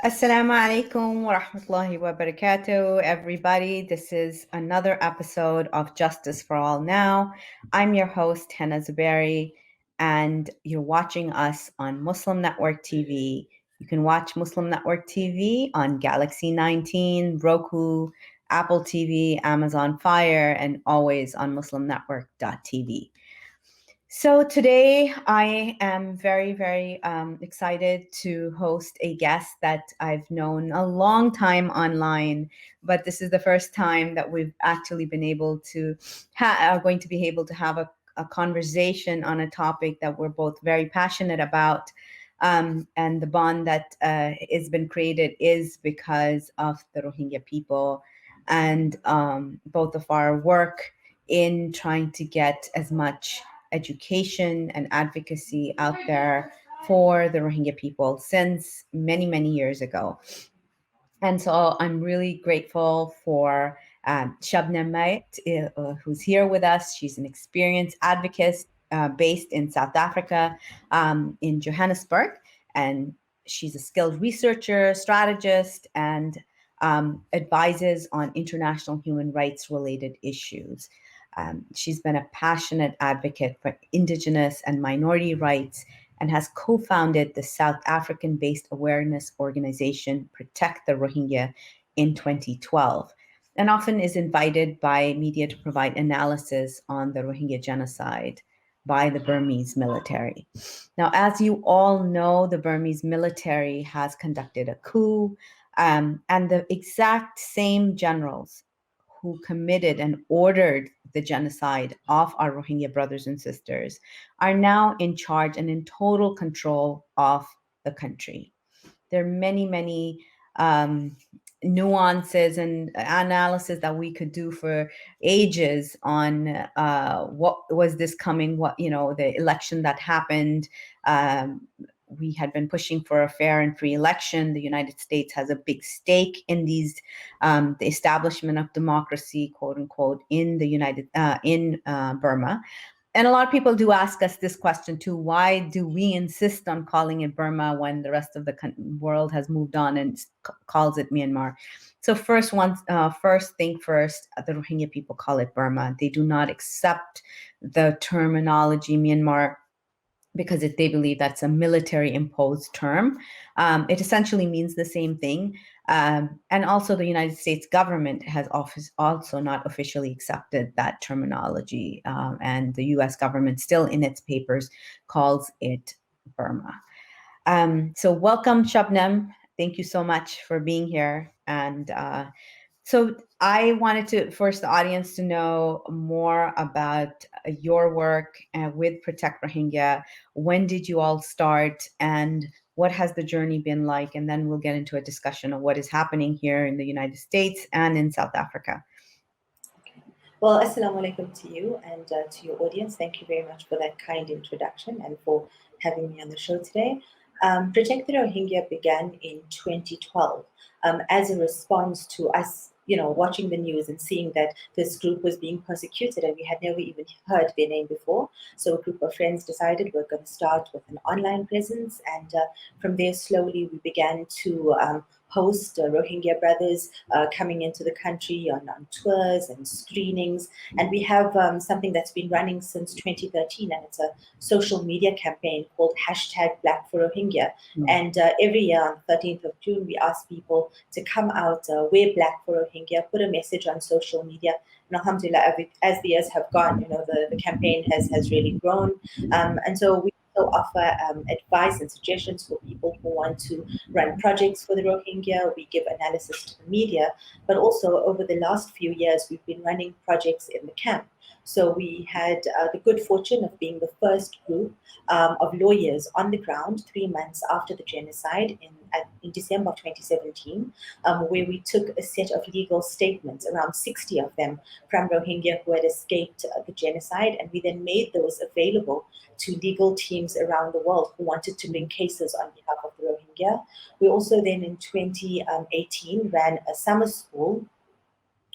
Assalamu alaikum wa rahmatullahi wa barakatuh, everybody. This is another episode of Justice for All Now. I'm your host, Hena Zuberi, and you're watching us on Muslim Network TV. You can watch Muslim Network TV on Galaxy 19, Roku, Apple TV, Amazon Fire, and always on muslimnetwork.tv. So today I am very excited to host a guest that I've known a long time online, but this is the first time that we've actually been able to are going to be able to have a conversation on a topic that we're both very passionate about. And the bond that has been created is because of the Rohingya people and both of our work in trying to get as much education and advocacy out there for the Rohingya people since many years ago. And so I'm really grateful for Shabnam Mayet, who's here with us. She's an experienced advocate based in South Africa, in Johannesburg. And she's a skilled researcher, strategist, and advises on international human rights related issues. She's been a passionate advocate for Indigenous and minority rights and has co-founded the South African-based awareness organization Protect the Rohingya in 2012, and often is invited by media to provide analysis on the Rohingya genocide by the Burmese military. Now, as you all know, the Burmese military has conducted a coup, and the exact same generals who committed and ordered the genocide of our Rohingya brothers and sisters are now in charge and in total control of the country. There are many nuances and analysis that we could do for ages on what was this coming, the election that happened. We had been pushing for a fair and free election. The United States has a big stake in the establishment of democracy, quote unquote, in Burma. And a lot of people do ask us this question too: why do we insist on calling it Burma when the rest of the world has moved on and calls it Myanmar? So first thing first, the Rohingya people call it Burma. They do not accept the terminology Myanmar because they believe that's a military imposed term. It essentially means the same thing. And also the United States government has also not officially accepted that terminology. And the US government still in its papers calls it Burma. So welcome, Shabnam. Thank you so much for being here. And so I wanted to force the audience to know more about your work with Protect Rohingya. When did you all start, and what has the journey been like? And then we'll get into a discussion of what is happening here in the United States and in South Africa. Okay. Well, assalamu alaikum to you and to your audience. Thank you very much for that kind introduction and for having me on the show today. Protect the Rohingya began in 2012 as a response to us, watching the news and seeing that this group was being persecuted and we had never even heard their name before. So a group of friends decided we're going to start with an online presence, and from there slowly we began to host Rohingya brothers coming into the country on tours and screenings. And we have something that's been running since 2013, and it's a social media campaign called #BlackForRohingya. And every year on 13th of June, we ask people to come out, wear black for Rohingya, put a message on social media. And alhamdulillah, as the years have gone, the campaign has really grown. And so we offer advice and suggestions for people who want to run projects for the Rohingya. We give analysis to the media, but also over the last few years, we've been running projects in the camp. So we had the good fortune of being the first group of lawyers on the ground 3 months after the genocide in December of 2017, where we took a set of legal statements, around 60 of them, from Rohingya who had escaped the genocide, and we then made those available to legal teams around the world who wanted to bring cases on behalf of the Rohingya. We also then in 2018 ran a summer school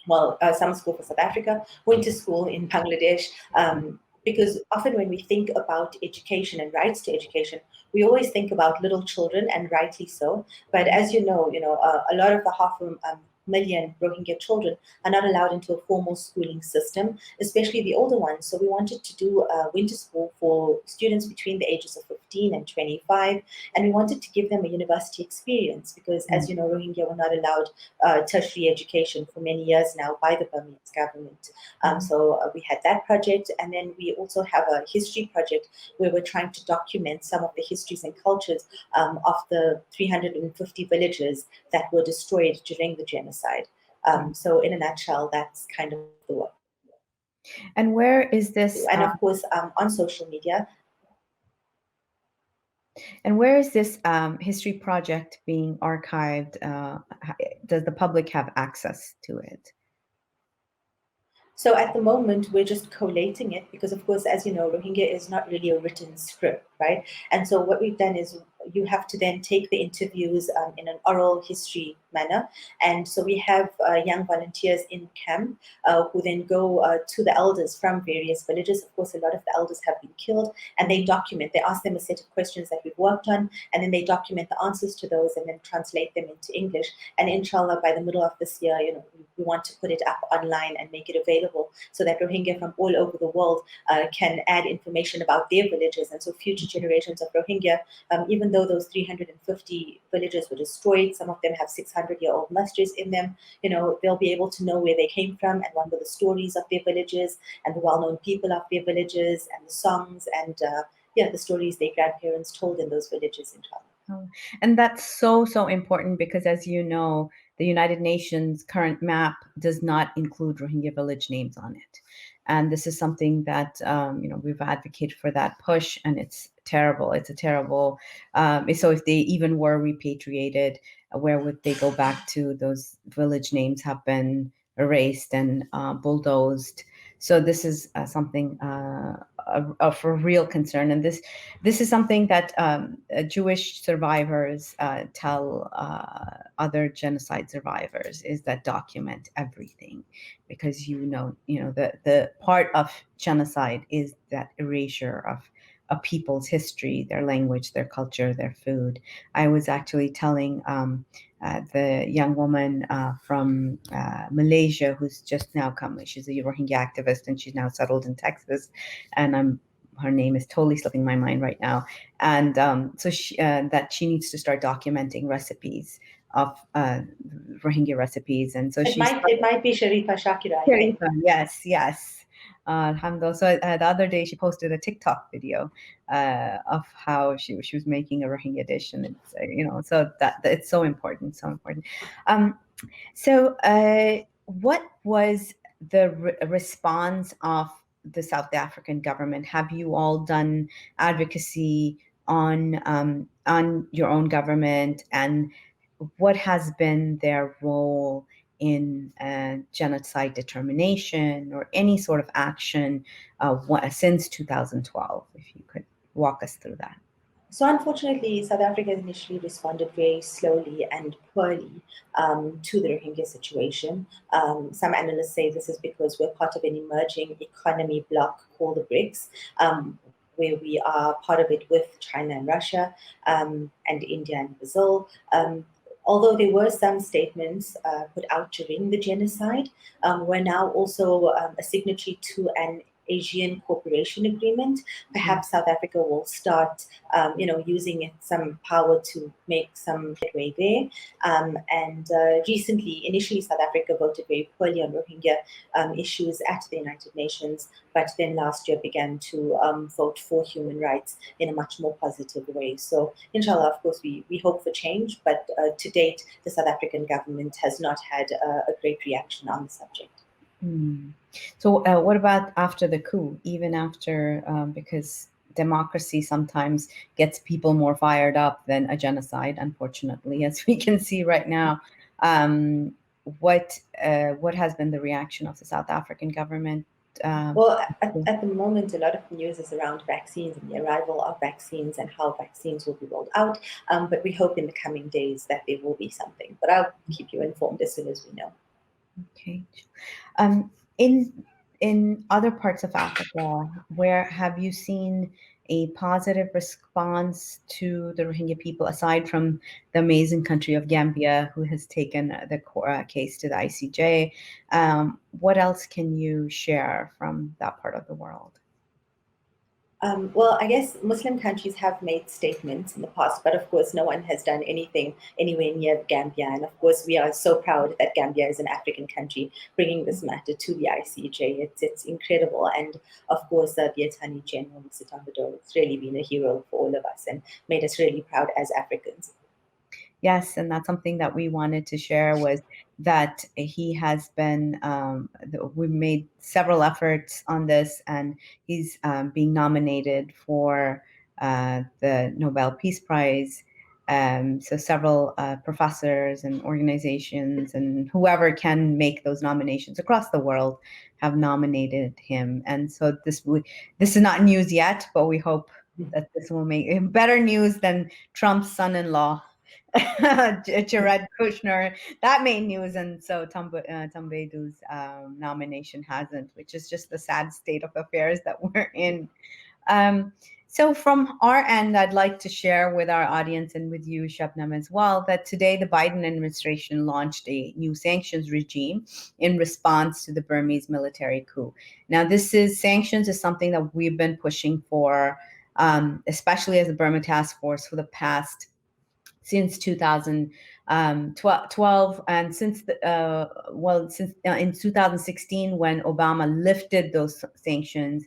for South Africa, went to school in Bangladesh, because often when we think about education and rights to education, we always think about little children, and rightly so. But as a lot of the half million Rohingya children are not allowed into a formal schooling system, especially the older ones. So we wanted to do winter school for students between the ages of 15 and 25, and we wanted to give them a university experience because, as you know, Rohingya were not allowed tertiary education for many years now by the Burmese government. So we had that project, and then we also have a history project where we're trying to document some of the histories and cultures of the 350 villages that were destroyed during the genocide. So in a nutshell, that's kind of the work. And where is this? And of course, on social media. And where is this history project being archived? Does the public have access to it? So at the moment, we're just collating it because, of course, as you know, Rohingya is not really a written script, right? And so what we've done is you have to then take the interviews in an oral history manner. And so we have young volunteers in camp who then go to the elders from various villages. Of course, a lot of the elders have been killed, and they document. They ask them a set of questions that we've worked on, and then they document the answers to those and then translate them into English. And inshallah, by the middle of this year, we want to put it up online and make it available so that Rohingya from all over the world can add information about their villages. And so future generations of Rohingya, even though those 350 villages were destroyed, some of them have 600-year-old masjids in them, they'll be able to know where they came from and what were the stories of their villages and the well-known people of their villages and the songs and the stories their grandparents told in those villages, inshallah. And that's so important because, as you know, the United Nations current map does not include Rohingya village names on it. And this is something that, we've advocated for that push, and it's terrible. It's a terrible, so if they even were repatriated, where would they go back to? Those village names have been erased and bulldozed. So this is something of a real concern. And this is something that Jewish survivors tell other genocide survivors, is that document everything, because the part of genocide is that erasure of a people's history, their language, their culture, their food. I was actually telling the young woman from Malaysia who's just now come. She's a Rohingya activist, and she's now settled in Texas. And her name is totally slipping my mind right now. And so that she needs to start documenting recipes of Rohingya recipes. And so it might be Sharifa Shakira, I think. Yes. Alhamdulillah. So the other day she posted a TikTok video of how she was making a Rohingya dish, and it's so that it's so important. So what was the response of the South African government? Have you all done advocacy on your own government, and what has been their role in genocide determination or any sort of action since 2012? If you could walk us through that. So unfortunately, South Africa initially responded very slowly and poorly to the Rohingya situation. Some analysts say this is because we're part of an emerging economy bloc called the BRICS, where we are part of it with China and Russia and India and Brazil. Although there were some statements put out during the genocide, we're now also a signatory to an Asian cooperation agreement. Perhaps South Africa will start, using some power to make some headway there. And recently, initially, South Africa voted very poorly on Rohingya issues at the United Nations, but then last year began to vote for human rights in a much more positive way. So, inshallah, of course, we hope for change, but to date, the South African government has not had a great reaction on the subject. So what about after the coup, even after, because democracy sometimes gets people more fired up than a genocide, unfortunately, as we can see right now. What has been the reaction of the South African government? Well, at the moment, a lot of news is around vaccines and the arrival of vaccines and how vaccines will be rolled out. But we hope in the coming days that there will be something. But I'll keep you informed as soon as we know. Okay. in other parts of Africa, where have you seen a positive response to the Rohingya people, aside from the amazing country of Gambia, who has taken the case to the ICJ? What else can you share from that part of the world? Well, I guess Muslim countries have made statements in the past, but of course, no one has done anything anywhere near Gambia. And of course, we are so proud that Gambia is an African country bringing this matter to the ICJ. It's incredible. And of course, the Attorney General, Mr. Tambadou, has really been a hero for all of us and made us really proud as Africans. Yes, and that's something that we wanted to share, was that he has been, we made several efforts on this, and he's being nominated for the Nobel Peace Prize. So several professors and organizations and whoever can make those nominations across the world have nominated him. And so this is not news yet, but we hope that this will make better news than Trump's son-in-law, Jared Kushner. That made news, and so Tambadou's nomination hasn't, which is just the sad state of affairs that we're in. So from our end, I'd like to share with our audience and with you, Shabnam, as well, that today the Biden administration launched a new sanctions regime in response to the Burmese military coup. Now, sanctions is something that we've been pushing for, especially as the Burma Task Force, for the past since 2012, and since in 2016, when Obama lifted those sanctions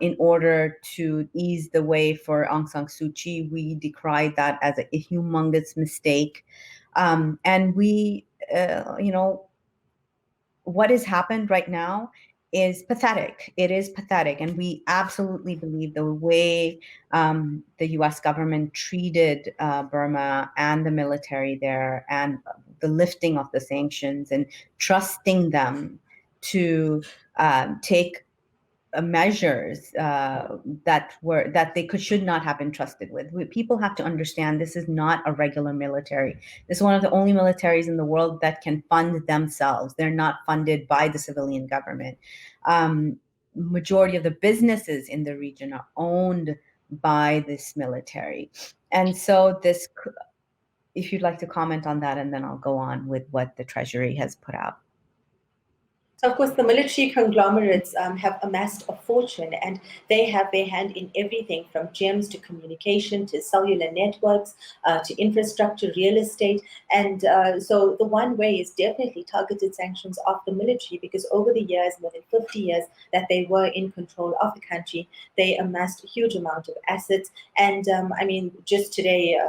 in order to ease the way for Aung San Suu Kyi. We decried that as a humongous mistake, and we, what has happened right now is pathetic. It is pathetic. And we absolutely believe the way the US government treated Burma and the military there, and the lifting of the sanctions and trusting them to take measures that should not have been trusted with. People have to understand this is not a regular military. This is one of the only militaries in the world that can fund themselves. They're not funded by the civilian government. Majority of the businesses in the region are owned by this military. And so if you'd like to comment on that, and then I'll go on with what the Treasury has put out. So, of course, the military conglomerates have amassed a fortune, and they have their hand in everything from gems to communication to cellular networks to infrastructure, real estate. And so the one way is definitely targeted sanctions of the military, because over the years, more than 50 years that they were in control of the country, they amassed a huge amount of assets. And I mean, just today,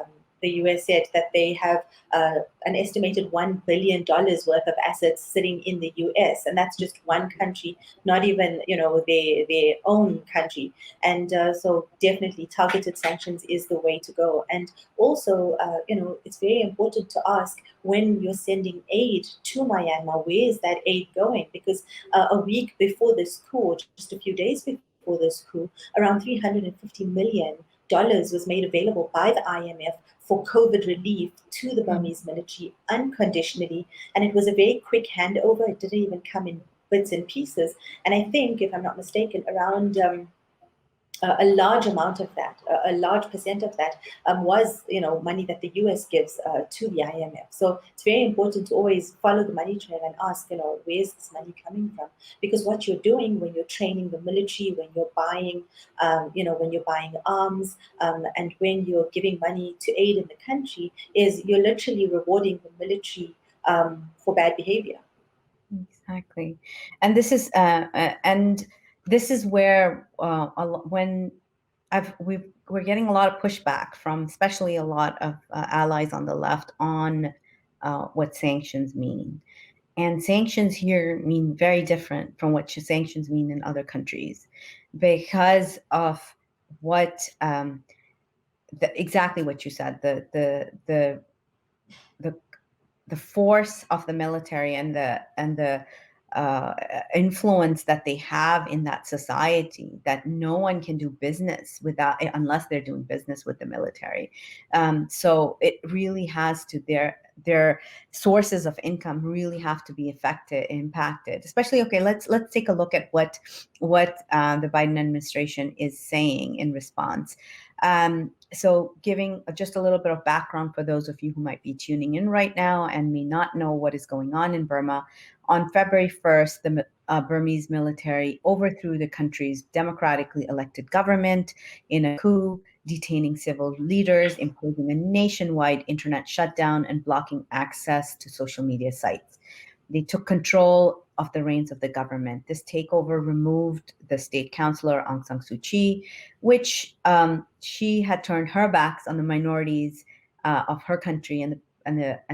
the US said that they have an estimated $1 billion worth of assets sitting in the US. And that's just one country, not even, their own country. And so definitely targeted sanctions is the way to go. And also, it's very important to ask, when you're sending aid to Myanmar, where is that aid going? Because a week before this coup, just a few days before this coup, around $350 million was made available by the IMF for COVID relief to the Burmese military unconditionally. And it was a very quick handover. It didn't even come in bits and pieces. And I think, if I'm not mistaken, around a large amount of that, a large percent of that was, money that the US gives to the IMF. So it's very important to always follow the money trail and ask, where's this money coming from? Because what you're doing when you're training the military, when you're buying, when you're buying arms, and when you're giving money to aid in the country, is you're literally rewarding the military for bad behavior. Exactly, and this is where we're getting a lot of pushback from, especially a lot of allies on the left, on what sanctions mean. And sanctions here mean very different from what sanctions mean in other countries, because of what exactly what you said, the force of the military and the influence that they have in that society, that no one can do business without, unless they're doing business with the military. So it really has to, their sources of income really have to be impacted. Especially, okay, let's take a look at what the Biden administration is saying in response. So giving just a little bit of background for those of you who might be tuning in right now and may not know what is going on in Burma. On February 1st, the Burmese military overthrew the country's democratically elected government in a coup, detaining civil leaders, imposing a nationwide internet shutdown, and blocking access to social media sites. They took control of the reins of the government. This takeover removed the state councillor Aung San Suu Kyi, which she had turned her backs on the minorities of her country and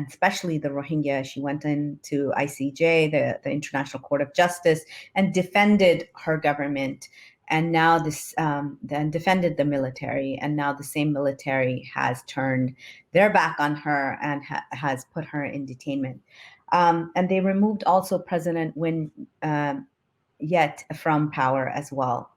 especially the Rohingya. She went into ICJ, the International Court of Justice, and defended her government. And now then defended the military. And now the same military has turned their back on her and has put her in detainment. And they removed also President Win Yet from power as well.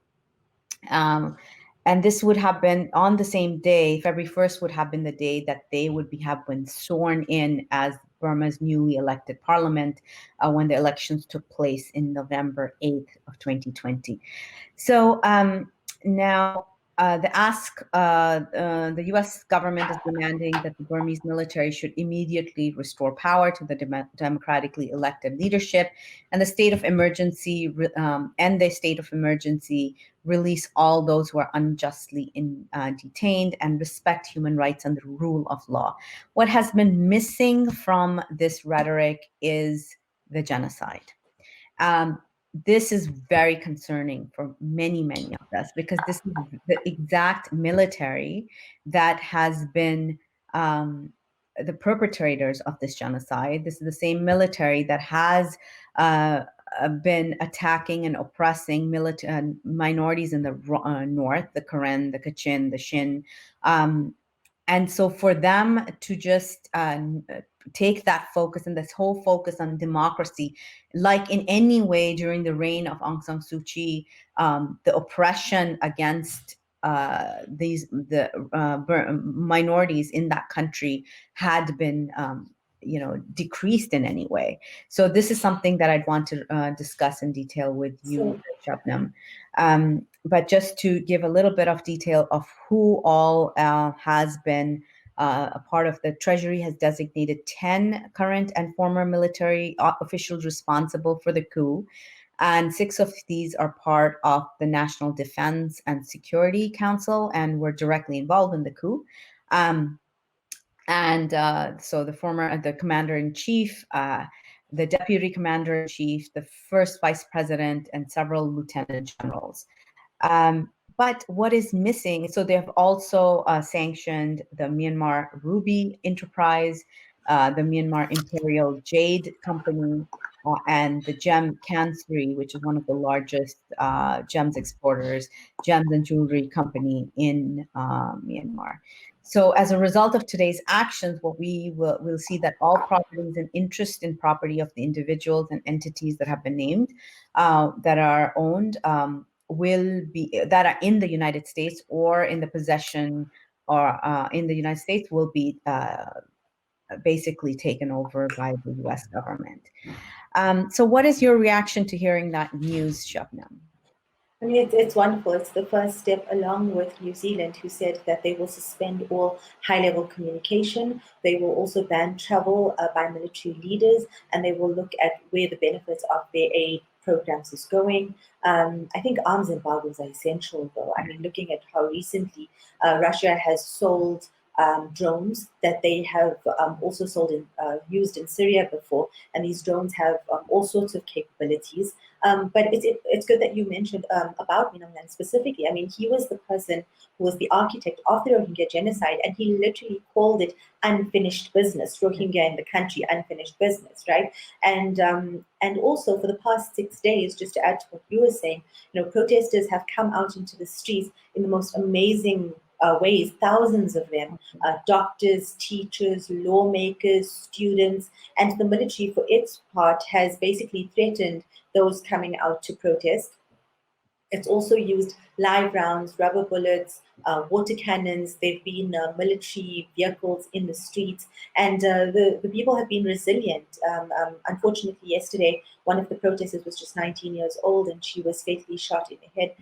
And this would have been on the same day. February 1st would have been the day that they would have been sworn in as Burma's newly elected parliament when the elections took place in November 8th of 2020. So now the U.S. government is demanding that the Burmese military should immediately restore power to the democratically elected leadership, and the state of emergency release all those who are unjustly detained and respect human rights and the rule of law. What has been missing from this rhetoric is the genocide. This is very concerning for many, many of us, because this is the exact military that has been the perpetrators of this genocide. This is the same military that has been attacking and oppressing minorities in the north, the Karen, the Kachin, the Shin. And so for them to just take that focus and this whole focus on democracy, like in any way during the reign of Aung San Suu Kyi, the oppression against minorities in that country had been decreased in any way. So this is something that I'd want to discuss in detail with you, Shabnam. But just to give a little bit of detail of who all has been a part of the Treasury, has designated 10 current and former military officials responsible for the coup. And 6 of these are part of the National Defense and Security Council and were directly involved in the coup. So the commander-in-chief, the deputy commander-in-chief, the first vice president, and several lieutenant generals. But what is missing, so they have also sanctioned the Myanmar Ruby Enterprise, the Myanmar Imperial Jade Company, and the Gem Kansri, which is one of the largest gems exporters, gems and jewelry company in Myanmar. So as a result of today's actions, what we'll see that all properties and interest in property of the individuals and entities that have been named, that are owned, that are in the United States or in the possession or in the United States will be basically taken over by the US government. So what is your reaction to hearing that news, Shabnam? I mean, it's wonderful. It's the first step, along with New Zealand, who said that they will suspend all high-level communication. They will also ban travel by military leaders, and they will look at where the benefits of their aid programs is going. I think arms embargoes are essential, though. I mean, looking at how recently Russia has sold drones that they have also used in Syria before, and these drones have all sorts of capabilities. But it's good that you mentioned about Min Aung Hlaing specifically. I mean, he was the person who was the architect of the Rohingya genocide, and he literally called it unfinished business. Rohingya in the country, unfinished business, right? And also for the past 6 days, just to add to what you were saying, protesters have come out into the streets in the most amazing ways, thousands of them, doctors, teachers, lawmakers, students, and the military, for its part, has basically threatened those coming out to protest. It's also used live rounds, rubber bullets, water cannons. There've been military vehicles in the streets, and the people have been resilient. Unfortunately, yesterday, one of the protesters was just 19 years old, and she was fatally shot in the head,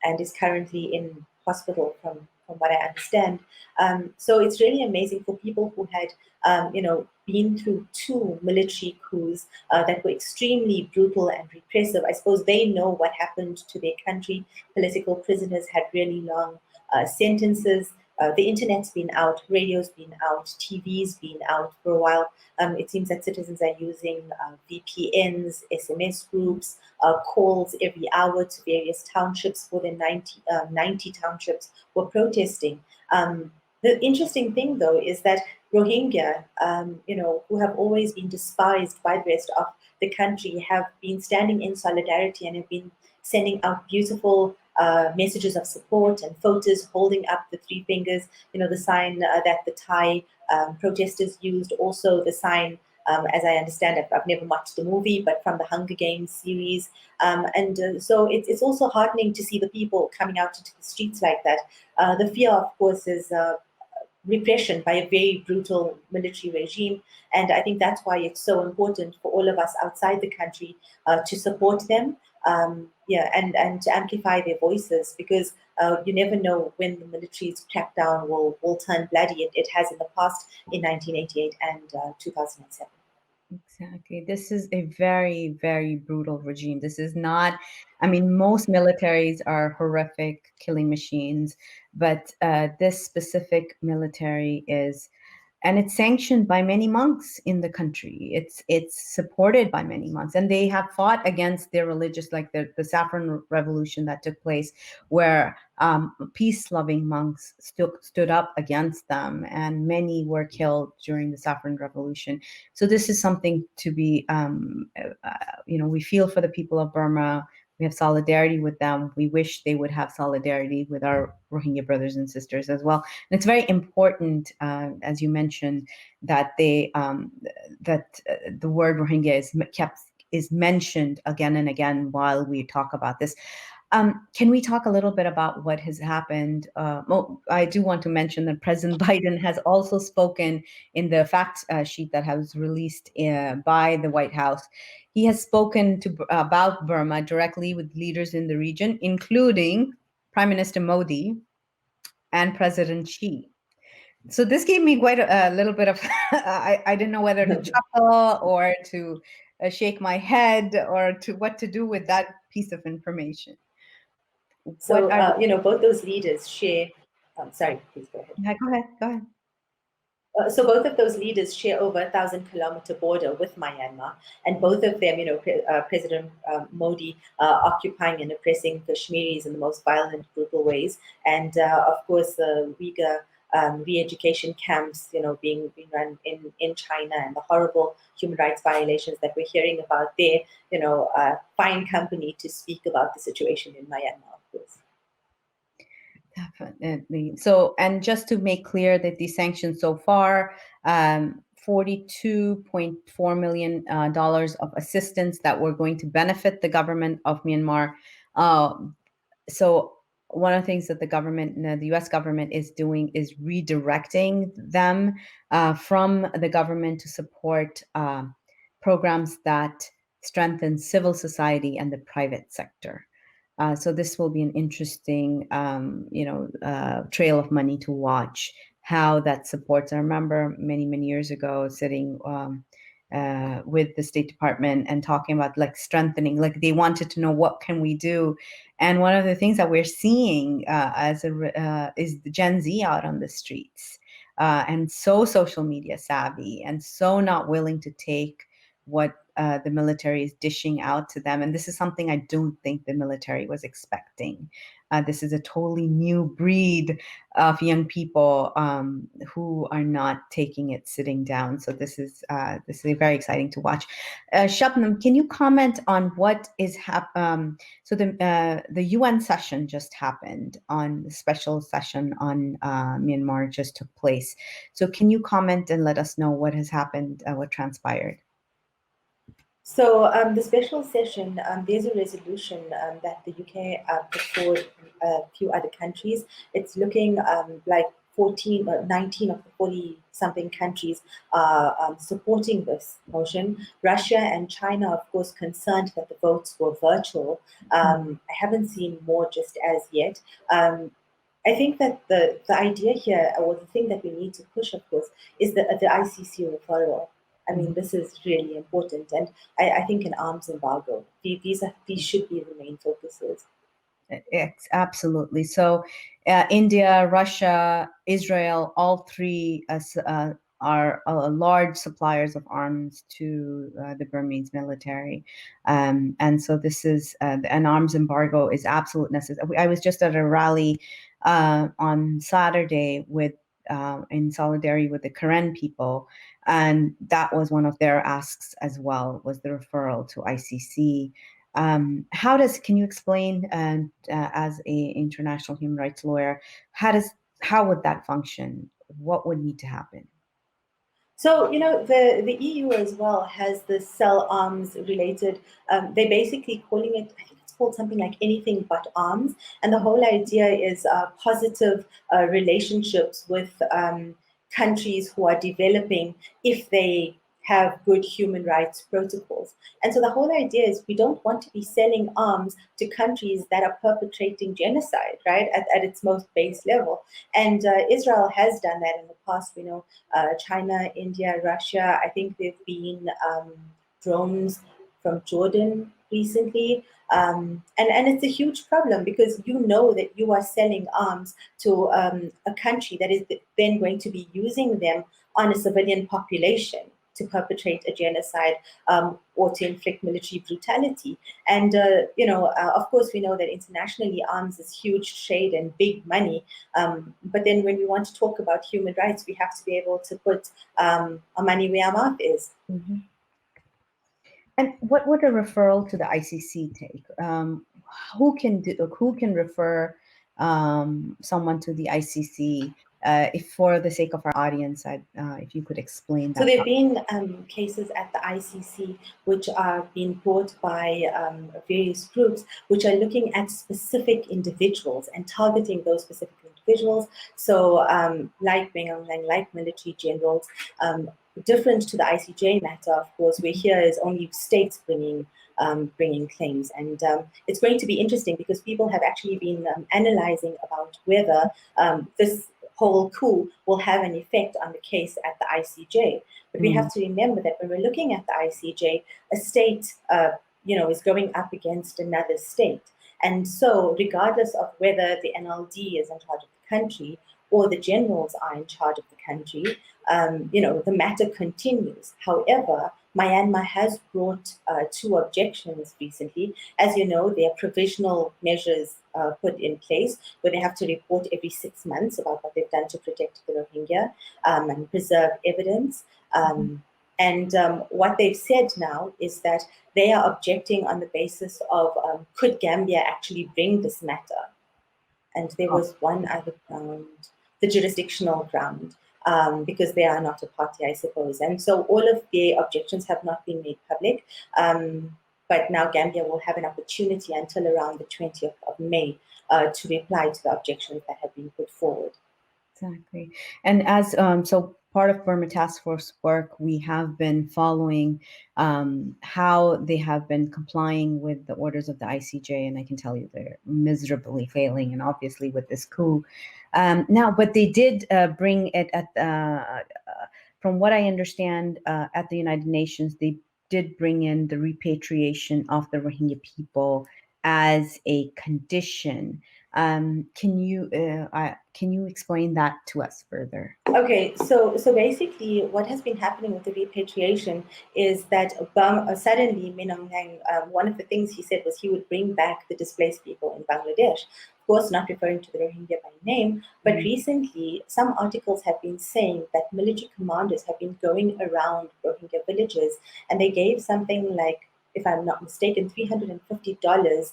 and is currently in hospital from what I understand. So it's really amazing for people who had, been through two military coups that were extremely brutal and repressive. I suppose they know what happened to their country. Political prisoners had really long sentences. The internet's been out, radio's been out, TV's been out for a while. It seems that citizens are using VPNs, SMS groups, calls every hour to various townships. More than 90 townships were protesting. The interesting thing, though, is that Rohingya, who have always been despised by the rest of the country, have been standing in solidarity and have been sending out beautiful messages of support and photos holding up the three fingers, the sign that the Thai protesters used, also the sign, as I understand it, I've never watched the movie, but from the Hunger Games series. So it's also heartening to see the people coming out into the streets like that. The fear, of course, is repression by a very brutal military regime. And I think that's why it's so important for all of us outside the country to support them, and to amplify their voices, because you never know when the military's crackdown will turn bloody. It has in the past, in 1988 and 2007. Exactly. This is a very, very brutal regime. This is not, I mean, most militaries are horrific killing machines, but this specific military is, and it's sanctioned by many monks in the country. It's supported by many monks, and they have fought against their religious, like the Saffron Revolution that took place, where peace-loving monks stood up against them, and many were killed during the Saffron Revolution. So this is something to be, we feel for the people of Burma. We have solidarity with them. We wish they would have solidarity with our Rohingya brothers and sisters as well. And it's very important, as you mentioned, that the word Rohingya is mentioned again and again while we talk about this. Can we talk a little bit about what has happened? I do want to mention that President Biden has also spoken in the fact sheet that was released by the White House. He has spoken about Burma directly with leaders in the region, including Prime Minister Modi and President Xi. So this gave me quite a little bit of, I didn't know whether to chuckle or to shake my head or to what to do with that piece of information. So, both those leaders share. Sorry, please go ahead. Yeah, go ahead. So both of those leaders share over 1,000-kilometer border with Myanmar, and both of them, President Modi occupying and oppressing Kashmiris in the most violent, brutal ways, and of course the Uyghur re-education camps, being run in China, and the horrible human rights violations that we're hearing about there. Fine company to speak about the situation in Myanmar, of course. Definitely. So, and just to make clear that these sanctions so far, $42.4 million of assistance that were going to benefit the government of Myanmar. So one of the things that the U.S. government is doing is redirecting them from the government to support programs that strengthen civil society and the private sector. So this will be an interesting, trail of money to watch, how that supports. I remember many, many years ago sitting with the State Department and talking about like strengthening, like they wanted to know what can we do. And one of the things that we're seeing is the Gen Z out on the streets and so social media savvy and so not willing to take what the military is dishing out to them. And this is something I don't think the military was expecting. This is a totally new breed of young people who are not taking it sitting down. So this is very exciting to watch. Shabnam, can you comment on what is happening? So the UN session just happened. On the special session on Myanmar just took place. So can you comment and let us know what has happened, what transpired? So the special session, there's a resolution that the UK put forward a few other countries. It's looking like 14 or 19 of the 40 something countries are supporting this motion. Russia and China, of course, concerned that the votes were virtual. I haven't seen more just as yet. I think that the idea here, or the thing that we need to push, of course, is the ICC referral. I mean, this is really important, and I think an arms embargo. These should be the main focuses. It's absolutely. So India, Russia, Israel, all three are large suppliers of arms to the Burmese military. And so this is an arms embargo is absolute necessary. I was just at a rally on Saturday with in solidarity with the Karen people, and that was one of their asks as well, was the referral to ICC. Can you explain, as a international human rights lawyer, how would that function? What would need to happen? So, the EU as well has the sell arms related, they're basically calling it, I think it's called something like anything but arms. And the whole idea is positive relationships with countries who are developing if they have good human rights protocols. And so the whole idea is we don't want to be selling arms to countries that are perpetrating genocide, right, at its most base level. And Israel has done that in the past. We know China, India, Russia. I think there've been drones from Jordan recently. And it's a huge problem because you know that you are selling arms to a country that is then going to be using them on a civilian population to perpetrate a genocide or to inflict military brutality. And, of course, we know that internationally arms is huge trade and big money. But then when we want to talk about human rights, we have to be able to put our money where our mouth is. Mm-hmm. And what would a referral to the ICC take? Who can refer someone to the ICC? If, for the sake of our audience, if you could explain that. So there have been cases at the ICC which are being brought by various groups which are looking at specific individuals and targeting those specific individuals. So like Mengang, like military generals, different to the ICJ matter, of course, where here is only states bringing claims. And it's going to be interesting because people have actually been analyzing about whether this whole coup will have an effect on the case at the ICJ. But we have to remember that when we're looking at the ICJ, a state, is going up against another state. And so regardless of whether the NLD is in charge of the country or the generals are in charge of the country, the matter continues. However, Myanmar has brought two objections recently. As you know, there are provisional measures put in place where they have to report every 6 months about what they've done to protect the Rohingya and preserve evidence. And what they've said now is that they are objecting on the basis of could Gambia actually bring this matter? And there was one other ground, the jurisdictional ground. Because they are not a party, I suppose. And so all of the objections have not been made public. But now Gambia will have an opportunity until around the 20th of May to reply to the objections that have been put forward. Exactly. And as so part of Burma Task Force work, we have been following how they have been complying with the orders of the ICJ, and I can tell you they're miserably failing, and obviously with this coup. Now, but they did bring it at, from what I understand, at the United Nations, they did bring in the repatriation of the Rohingya people as a condition. Can you explain that to us further? Okay, so basically, what has been happening with the repatriation is that suddenly, Minong, one of the things he said was he would bring back the displaced people in Bangladesh. Of course, not referring to the Rohingya by name, but recently, some articles have been saying that military commanders have been going around Rohingya villages, and they gave something like, if I'm not mistaken, $350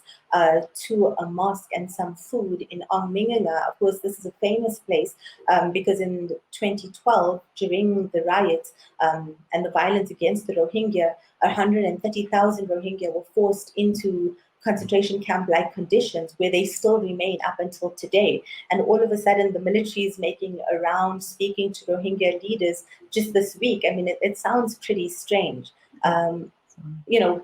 to a mosque and some food in Mingala. Of course, this is a famous place because in 2012, during the riots and the violence against the Rohingya, 130,000 Rohingya were forced into concentration camp-like conditions where they still remain up until today. And all of a sudden, the military is making a round, speaking to Rohingya leaders just this week. I mean, it sounds pretty strange.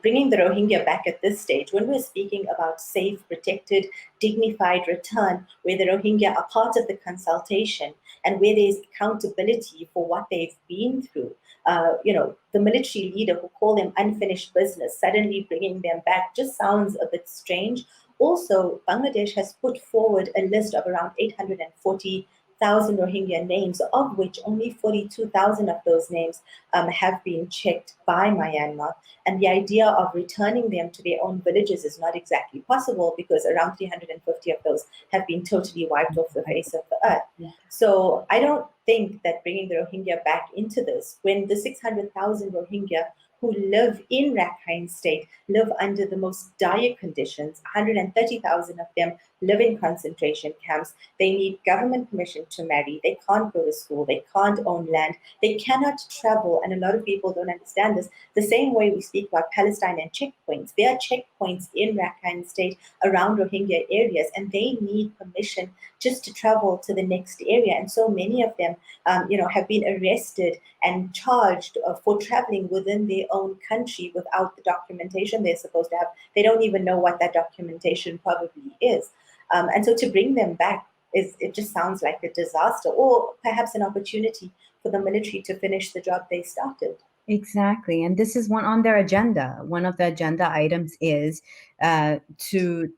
Bringing the Rohingya back at this stage, when we're speaking about safe, protected, dignified return, where the Rohingya are part of the consultation and where there's accountability for what they've been through, the military leader who call them unfinished business, suddenly bringing them back just sounds a bit strange. Also, Bangladesh has put forward a list of around 840,000 Rohingya names, of which only 42,000 of those names have been checked by Myanmar. And the idea of returning them to their own villages is not exactly possible because around 350 of those have been totally wiped off the face of the earth. Yeah. So I don't think that bringing the Rohingya back into this, when the 600,000 Rohingya who live in Rakhine State live under the most dire conditions, 130,000 of them live in concentration camps. They need government permission to marry. They can't go to school. They can't own land. They cannot travel. And a lot of people don't understand this. The same way we speak about Palestine and checkpoints. There are checkpoints in Rakhine State around Rohingya areas, and they need permission just to travel to the next area. And so many of them, have been arrested and charged for traveling within their own country without the documentation they're supposed to have. They don't even know what that documentation probably is. And so to bring them back, it just sounds like a disaster, or perhaps an opportunity for the military to finish the job they started. Exactly. And this is one on their agenda. One of the agenda items is to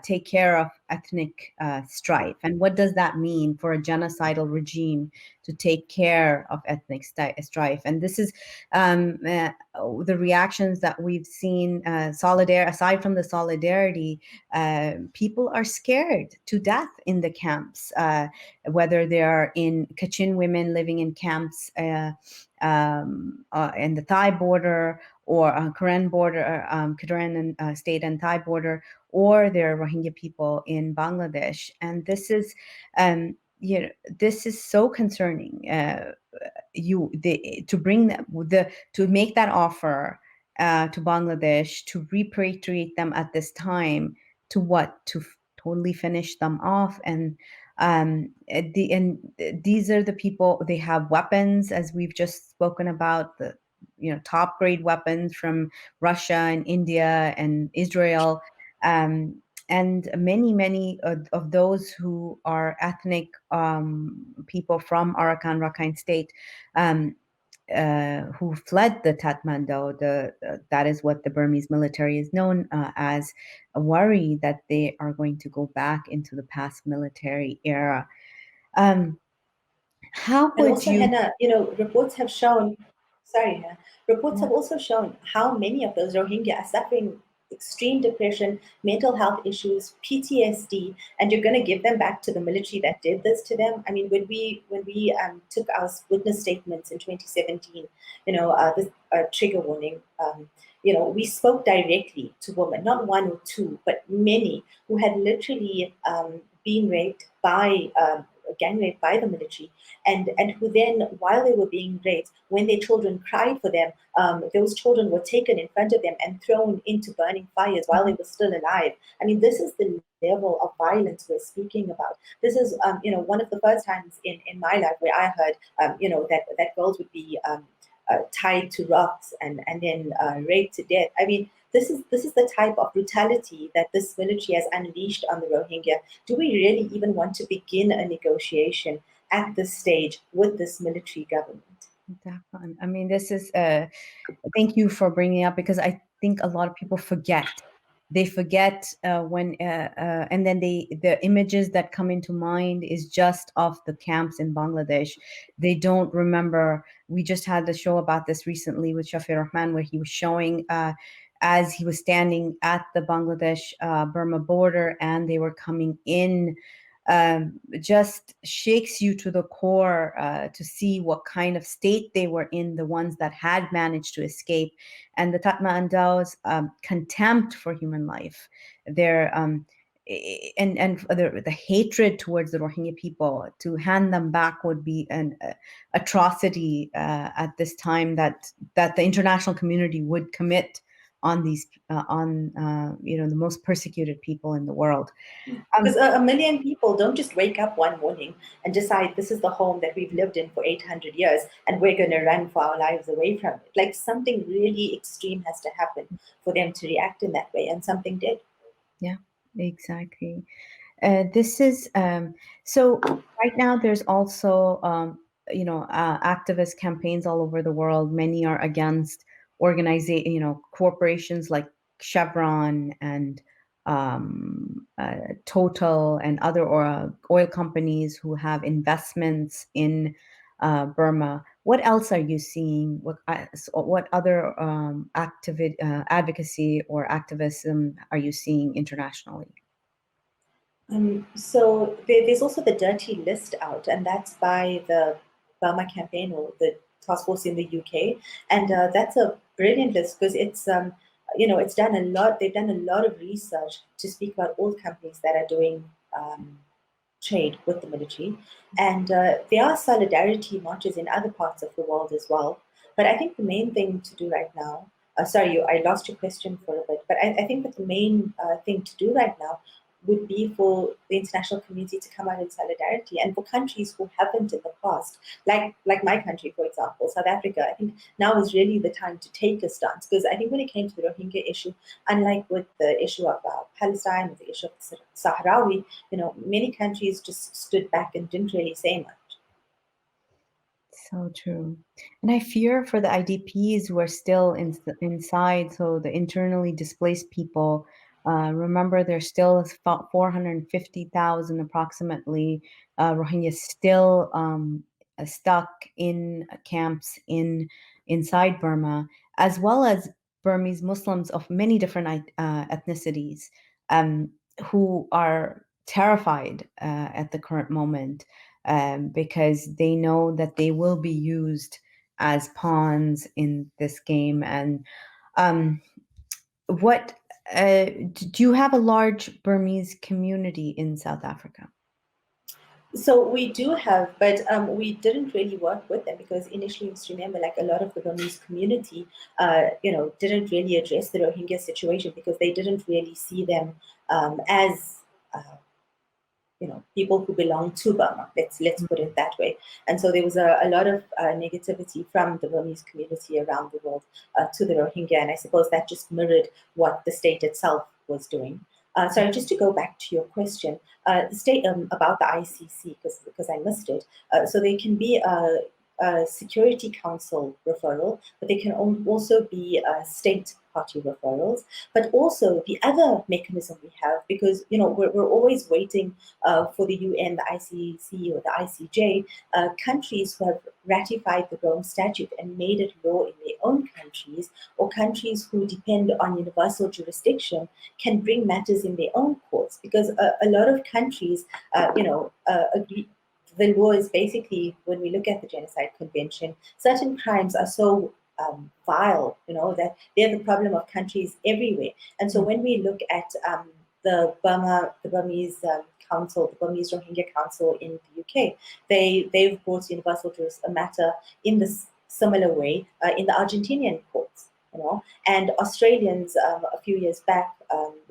take care of ethnic strife. And what does that mean for a genocidal regime to take care of ethnic strife? And this is the reactions that we've seen, aside from the solidarity, people are scared to death in the camps, whether they are in Kachin women living in camps in the Thai border, or Karen border, Karen and state and Thai border, or there are Rohingya people in Bangladesh. And this is, this is so concerning. To bring them to make that offer to Bangladesh to repatriate them at this time, to totally finish them off. And these are the people, they have weapons, as we've just spoken about, the top grade weapons from Russia and India and Israel, and many of those who are ethnic people from Arakan Rakhine State, who fled the Tatmadaw. That is what the Burmese military is known as. Worry that they are going to go back into the past military era. How And would also, you? Hena, reports have shown, sorry, Hena, reports have also shown how many of those Rohingya are suffering extreme depression, mental health issues, PTSD, and you're going to give them back to the military that did this to them. I mean, when we took our witness statements in 2017, this trigger warning, we spoke directly to women, not one or two, but many who had literally been raped by gang raped by the military, and who then, while they were being raped, when their children cried for them, those children were taken in front of them and thrown into burning fires while they were still alive. I mean, this is the level of violence we're speaking about. This is, one of the first times in my life where I heard, that girls would be tied to rocks and then raped to death. I mean, this is the type of brutality that this military has unleashed on the Rohingya. Do we really even want to begin a negotiation at this stage with this military government? Definitely. I mean, this is. Thank you for bringing it up, because I think a lot of people forget they forget and then the images that come into mind is just of the camps in Bangladesh. They don't remember. We just had a show about this recently with Shafi Rahman, where he was showing as he was standing at the Bangladesh Burma border and they were coming in. Just shakes you to the core to see what kind of state they were in, the ones that had managed to escape, and the Tatma Andao's contempt for human life, their and the hatred towards the Rohingya people. To hand them back would be an atrocity at this time that the international community would commit on these the most persecuted people in the world. Because a million people don't just wake up one morning and decide this is the home that we've lived in for 800 years and we're going to run for our lives away from it. Like something really extreme has to happen for them to react in that way, and something did. Yeah, exactly. This is so right now there's also activist campaigns all over the world. Many are against corporations like Chevron and Total and other oil companies who have investments in Burma. What else are you seeing? What other advocacy or activism are you seeing internationally? So there's also the dirty list out, and that's by the Burma campaign or the task force in the UK, and that's a brilliant list because it's done a lot. They've done a lot of research to speak about all companies that are doing trade with the military, and there are solidarity marches in other parts of the world as well. But I think the main thing to do right now. Sorry, I lost your question for a bit, but I think that the main thing to do right now would be for the international community to come out in solidarity, and for countries who haven't in the past, like my country, for example, South Africa. I think now is really the time to take a stance, because I think when it came to the Rohingya issue, unlike with the issue of Palestine, with the issue of the Sahrawi, many countries just stood back and didn't really say much. So true. And I fear for the IDPs who are still inside, so the internally displaced people. Remember, there's still about 450,000 approximately Rohingyas still stuck in camps inside Burma, as well as Burmese Muslims of many different ethnicities um, who are terrified at the current moment because they know that they will be used as pawns in this game. And um, what do you have a large Burmese community in South Africa? So we do have, but we didn't really work with them because initially, just remember, like a lot of the Burmese community, didn't really address the Rohingya situation because they didn't really see them as people who belong to Burma. Let's put it that way. And so there was a lot of negativity from the Burmese community around the world to the Rohingya, and I suppose that just mirrored what the state itself was doing. Sorry, just to go back to your question, the state about the ICC, because I missed it. So there can be a Security Council referral, but they can also be state party referrals. But also the other mechanism we have, because we're always waiting for the UN, the ICC, or the ICJ, countries who have ratified the Rome Statute and made it law in their own countries, or countries who depend on universal jurisdiction, can bring matters in their own courts, because a lot of countries, agree. The law is basically, when we look at the Genocide Convention, certain crimes are so vile, that they're the problem of countries everywhere. And so when we look at the Burmese Council, the Burmese Rohingya Council in the UK, they've brought universal jurisdiction a matter in this similar way in the Argentinian courts. And Australians a few years back,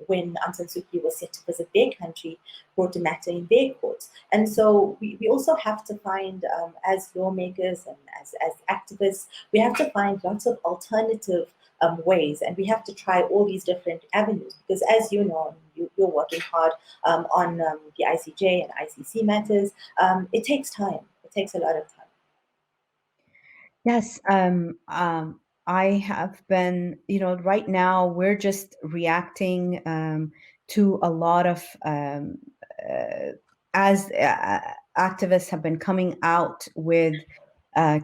when Aung San Suu Kyi was set to visit their country, brought a matter in their courts. And so we also have to find, as lawmakers and as activists, we have to find lots of alternative ways, and we have to try all these different avenues, because as you know, you're working hard on the ICJ and ICC matters. It takes time. It takes a lot of time. Yes, I have been, right now we're just reacting to a lot of uh, as activists have been coming out with uh,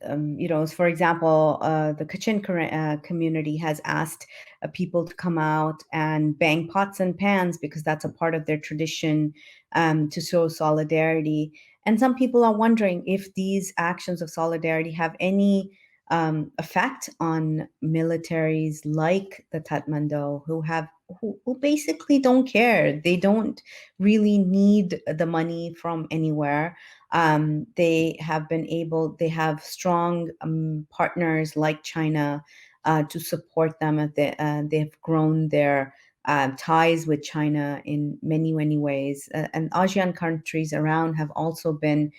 for example, the Kachin community has asked people to come out and bang pots and pans because that's a part of their tradition, to show solidarity. And some people are wondering if these actions of solidarity have any effect on militaries like the Tatmadaw, who basically don't care. They don't really need the money from anywhere. They have strong partners like China to support them. They've grown their ties with China in many, many ways. And ASEAN countries around have also been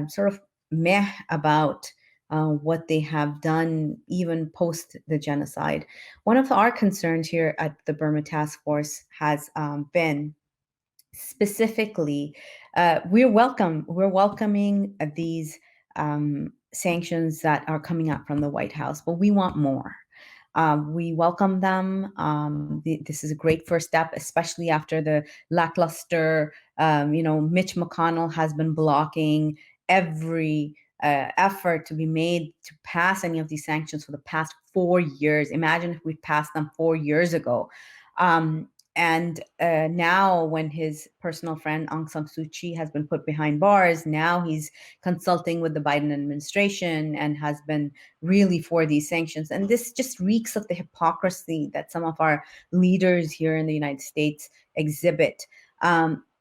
sort of meh about what they have done, even post the genocide. One of our concerns here at the Burma Task Force has been specifically, we're welcoming these sanctions that are coming up from the White House, but we want more. We welcome them. This is a great first step, especially after the lackluster. Mitch McConnell has been blocking every effort to be made to pass any of these sanctions for the past 4 years. Imagine if we passed them 4 years ago. And now, when his personal friend Aung San Suu Kyi has been put behind bars, now he's consulting with the Biden administration and has been really for these sanctions. And this just reeks of the hypocrisy that some of our leaders here in the United States exhibit.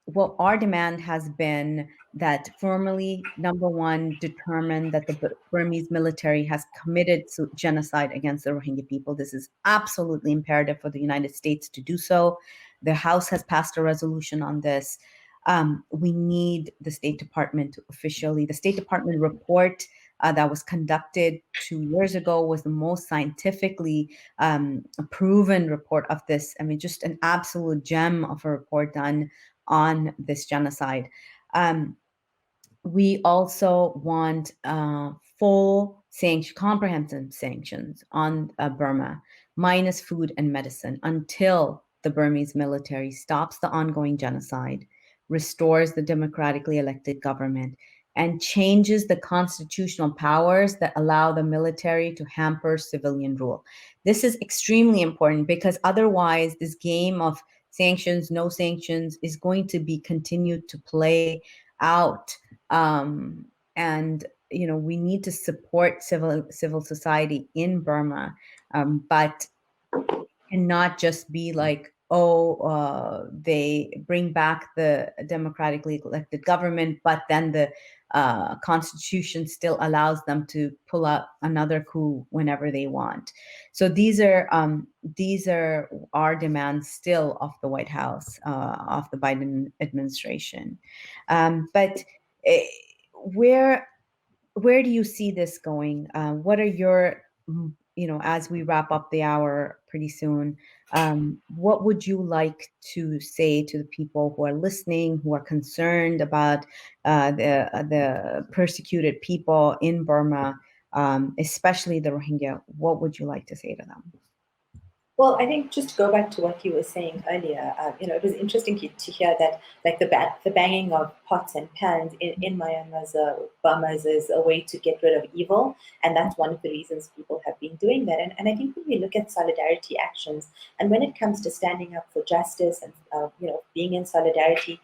Well, our demand has been that formally, number one, determine that the Burmese military has committed genocide against the Rohingya people. This is absolutely imperative for the United States to do so. The House has passed a resolution on this. We need the State Department to officially, the State Department report that was conducted 2 years ago was the most scientifically proven report of this. I mean, just an absolute gem of a report done on this genocide. We also want full comprehensive sanctions on Burma, minus food and medicine, until the Burmese military stops the ongoing genocide, restores the democratically elected government, and changes the constitutional powers that allow the military to hamper civilian rule. This is extremely important because otherwise this game of sanctions, no sanctions, is going to be continued to play out. And we need to support civil society in Burma, but cannot just be like, they bring back the democratically elected government, but then the constitution still allows them to pull out another coup whenever they want. So these are our demands still of the White House, of the Biden administration. But where do you see this going? What are your, as we wrap up the hour pretty soon, what would you like to say to the people who are listening, who are concerned about the persecuted people in Burma, especially the Rohingya? What would you like to say to them? Well, I think just to go back to what you were saying earlier, it was interesting to hear that, like the banging of pots and pans in Myanmar's Burma's is a way to get rid of evil, and that's one of the reasons people have been doing that. And I think when we look at solidarity actions, and when it comes to standing up for justice and being in solidarity,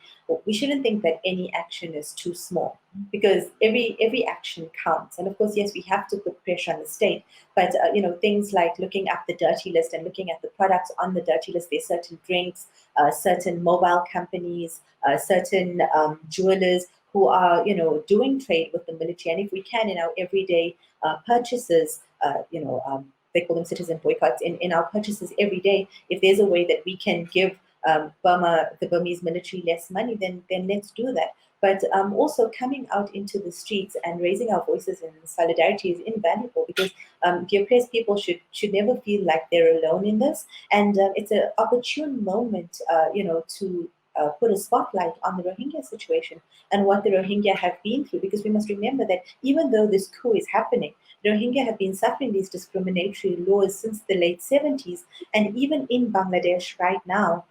we shouldn't think that any action is too small, because every action counts. And of course, yes, we have to put pressure on the state, but things like looking at the dirty list and looking at the products on the dirty list. There's certain drinks, certain mobile companies, certain jewelers who are doing trade with the military. And if we can, in our everyday purchases, they call them citizen boycotts, in our purchases every day, if there's a way that we can give the Burmese military less money, then let's do that. But also coming out into the streets and raising our voices in solidarity is invaluable, because the oppressed people should never feel like they're alone in this. And it's an opportune moment, to put a spotlight on the Rohingya situation and what the Rohingya have been through, because we must remember that even though this coup is happening, Rohingya have been suffering these discriminatory laws since the late 70s. And even in Bangladesh right now,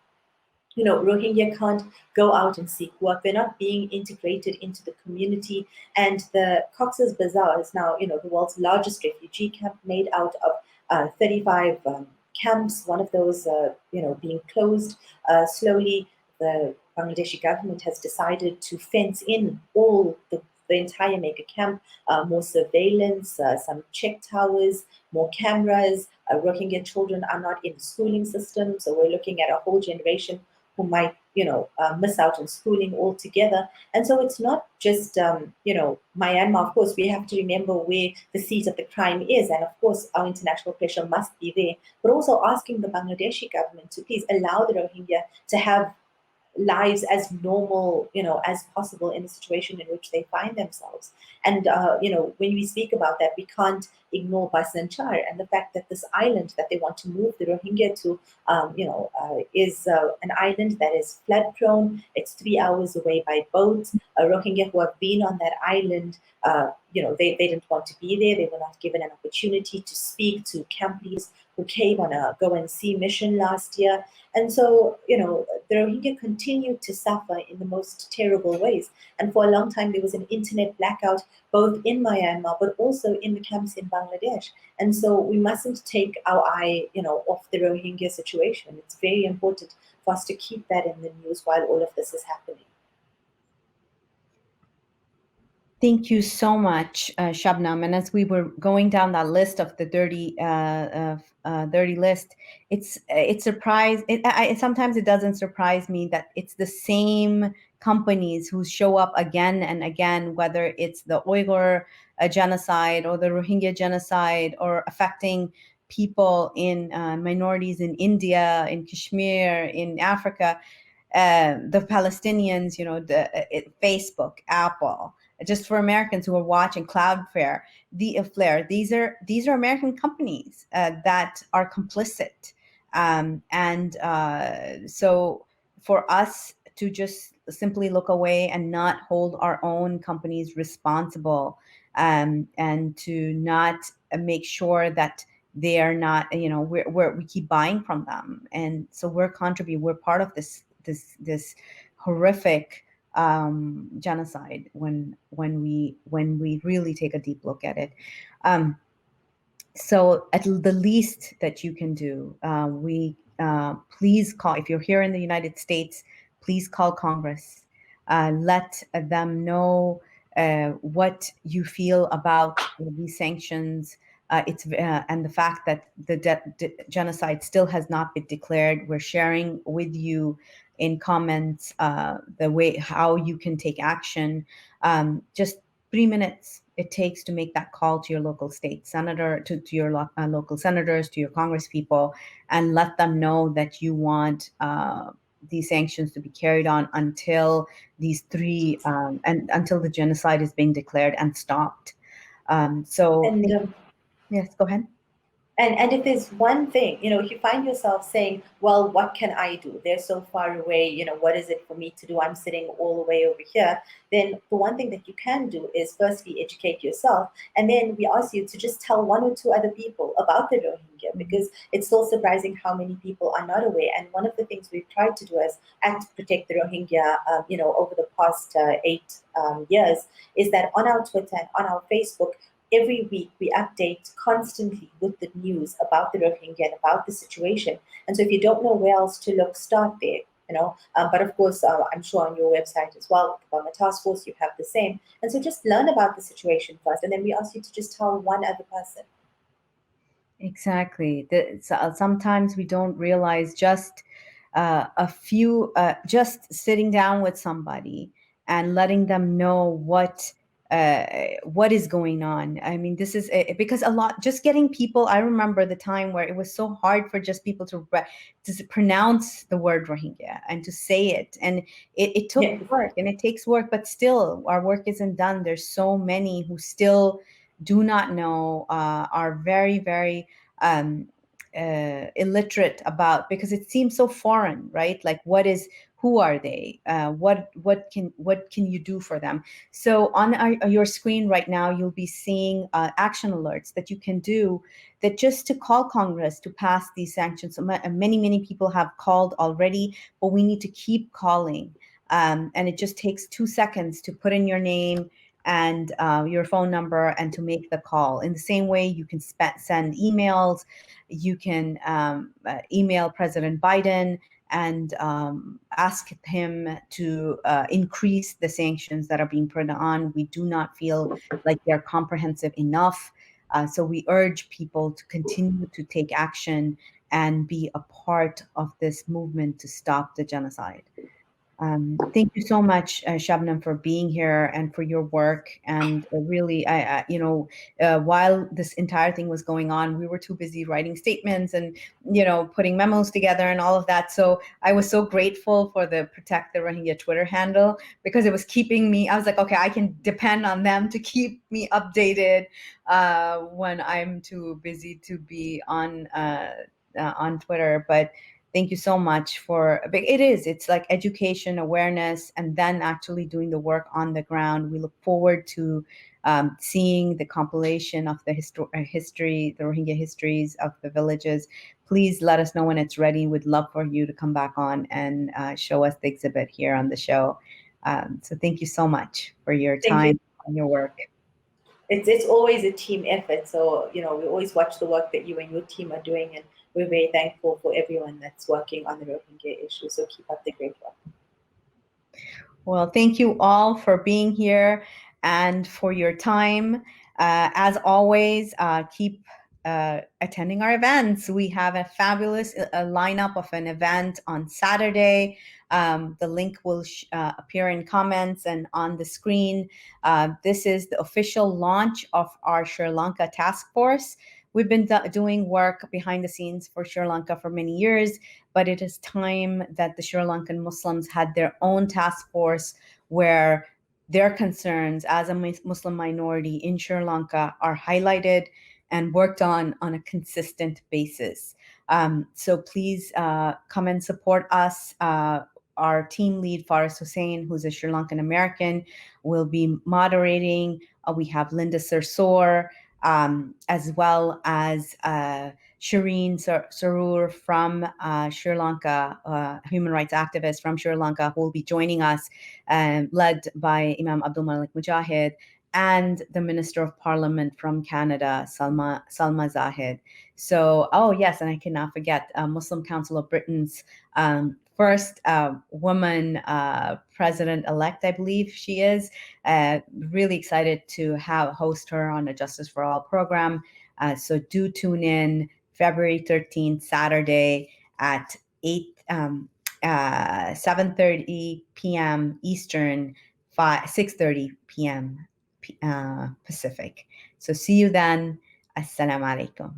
Rohingya can't go out and seek work. They're not being integrated into the community. And the Cox's Bazar is now, the world's largest refugee camp, made out of 35 camps. One of those, being closed slowly. The Bangladeshi government has decided to fence in the entire mega camp, more surveillance, some check towers, more cameras. Rohingya children are not in the schooling system, so we're looking at a whole generation who might, miss out on schooling altogether. And so it's not just, Myanmar. Of course, we have to remember where the seat of the crime is, and of course, our international pressure must be there. But also asking the Bangladeshi government to please allow the Rohingya to have lives as normal, as possible in the situation in which they find themselves. And when we speak about that, we can't ignore Basanchar and the fact that this island that they want to move the Rohingya to, is an island that is flood prone. It's 3 hours away by boat. Rohingya who have been on that island, they didn't want to be there. They were not given an opportunity to speak to camp leaders who came on a go and see mission last year. And so, the Rohingya continued to suffer in the most terrible ways. And for a long time, there was an internet blackout, both in Myanmar, but also in the camps in Bangladesh. And so we mustn't take our eye, off the Rohingya situation. It's very important for us to keep that in the news while all of this is happening. Thank you so much, Shabnam. And as we were going down that list of the dirty list, it surprised. Sometimes it doesn't surprise me that it's the same companies who show up again and again, whether it's the Uyghur genocide or the Rohingya genocide, or affecting people in minorities in India, in Kashmir, in Africa. The Palestinians, Facebook, Apple, just for Americans who are watching Cloudflare, Flare. These are American companies that are complicit, and so for us to just simply look away and not hold our own companies responsible, and to not make sure that they are not, we keep buying from them, and so we're part of this horrific genocide when we really take a deep look at it. So at the least that you can do, please call, if you're here in the United States, please call Congress. Let them know what you feel about these sanctions. And the fact that the genocide still has not been declared. We're sharing with you in comments the way how you can take action. Just 3 minutes it takes to make that call to your local state senator, to your local senators, to your congresspeople, and let them know that you want these sanctions to be carried on until these three and until the genocide is being declared and stopped. Yes, go ahead. And if there's one thing, if you find yourself saying, well, what can I do? They're so far away, what is it for me to do? I'm sitting all the way over here. Then the one thing that you can do is firstly educate yourself. And then we ask you to just tell one or two other people about the Rohingya, because it's still surprising how many people are not aware. And one of the things we've tried to do as at Protect the Rohingya, over the past 8 years, is that on our Twitter and on our Facebook, every week we update constantly with the news about the Rohingya and about the situation. And so if you don't know where else to look, start there. But of course, I'm sure on your website as well, on the task force, you have the same. And so just learn about the situation first, and then we ask you to just tell one other person. Exactly. Sometimes we don't realize just just sitting down with somebody and letting them know what is going on. I mean, this is because just getting people. I remember the time where it was so hard for just people to pronounce the word Rohingya and to say it, and it took work, and it takes work, but still our work isn't done. There's so many who still do not know, are very, very illiterate about, because it seems so foreign, right? Like, who are they? What can you do for them? So on your screen right now, you'll be seeing action alerts that you can do, that just to call Congress to pass these sanctions. So many people have called already, but we need to keep calling. And it just takes 2 seconds to put in your name and your phone number and to make the call. In the same way, you can send emails. You can email President Biden and ask him to increase the sanctions that are being put on. We do not feel like they're comprehensive enough. So we urge people to continue to take action and be a part of this movement to stop the genocide. Thank you so much, Shabnam, for being here and for your work. And really, while this entire thing was going on, we were too busy writing statements and, putting memos together and all of that. So I was so grateful for the Protect the Rohingya Twitter handle, because it was keeping me, I was like, okay, I can depend on them to keep me updated when I'm too busy to be on Twitter. But thank you so much for it's like education, awareness, and then actually doing the work on the ground. We look forward to seeing the compilation of the history, the Rohingya histories of the villages. Please let us know when it's ready. We'd love for you to come back on and show us the exhibit here on the show. So thank you so much for your time and your work. It's always a team effort. So, we always watch the work that you and your team are doing, and we're very thankful for everyone that's working on the Rohingya issue. So keep up the great work. Well, thank you all for being here and for your time. As always, keep attending our events. We have a fabulous lineup of an event on Saturday. The link will appear in comments and on the screen. This is the official launch of our Sri Lanka task force. We've been doing work behind the scenes for Sri Lanka for many years, but it is time that the Sri Lankan Muslims had their own task force where their concerns as a Muslim minority in Sri Lanka are highlighted and worked on a consistent basis. So please come and support us. Our team lead, Faris Hussain, who's a Sri Lankan American, will be moderating. We have Linda Sarsour, as well as Shireen Sarur from Sri Lanka, human rights activist from Sri Lanka, who will be joining us, led by Imam Abdul Malik Mujahid, and the Minister of Parliament from Canada, Salma Zahid. So, oh yes, and I cannot forget Muslim Council of Britain's first woman president-elect, I believe she is. Really excited to host her on a Justice for All program. So do tune in February 13th, Saturday at 7:30 p.m. Eastern, 6:30 p.m. Pacific. So see you then. Assalamu alaikum.